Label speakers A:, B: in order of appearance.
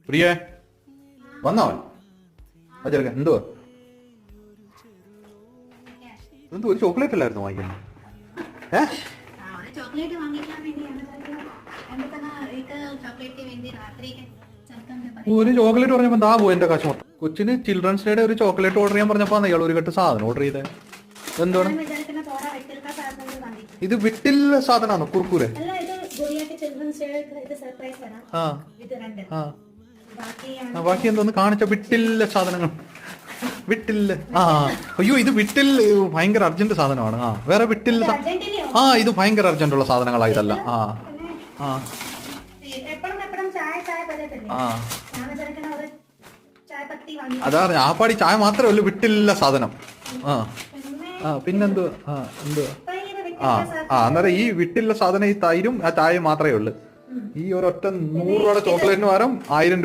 A: പ്രിയേ വന്നവൻ ചെറുക്കൻ എന്തുവാ എന്തോ ഒരു ചോക്ലേറ്റ് അല്ലായിരുന്നു വാങ്ങിക്കുന്നത്
B: ചോക്ലേറ്റ് വാങ്ങിക്കാൻ വേണ്ടിയാണ് ചോക്ലേറ്റ് വേണ്ടി രാത്രിക്ക്
A: ഒരു ചോക്ലേറ്റ് പറഞ്ഞപ്പോ ദാ പോയി എന്റെ കാശ് മൊത്തം. കൊച്ചിന് ചിൽഡ്രൻസ് ഡേയുടെ ഒരു ചോക്ലേറ്റ് ഓർഡർ ചെയ്യാൻ പറഞ്ഞപ്പോ ഇയാൾ ഒരു കെട്ട് സാധനം ഓർഡർ ചെയ്തേ. എന്താണ് ഇത് വിട്ടില്ല സാധനമാണോ? കുർക്കൂരെ? ബാക്കി എന്തോന്ന് കാണിച്ച വിട്ടില്ല സാധനങ്ങൾ. വിട്ടില്ല. അയ്യോ ഇത് വിട്ടിൽ ഭയങ്കര അർജന്റ് സാധനമാണ്. വേറെ വിട്ടില്ല. ഇത് ഭയങ്കര അർജന്റ് ഉള്ള സാധനങ്ങളാ ഇതല്ല. അതാ ആ പാടി ചായ മാത്രമേ ഉള്ളൂ വിട്ടില്ല സാധനം. പിന്നെന്തോ എന്തുവാ അന്നേരം ഈ വിട്ടില്ല സാധനം ഈ തൈരും ആ ചായയും മാത്രമേ ഉള്ളൂ. ഈ ഒരൊറ്റ 100 രൂപയുടെ ചോക്ലേറ്റിന് പകരം 1000 രൂപ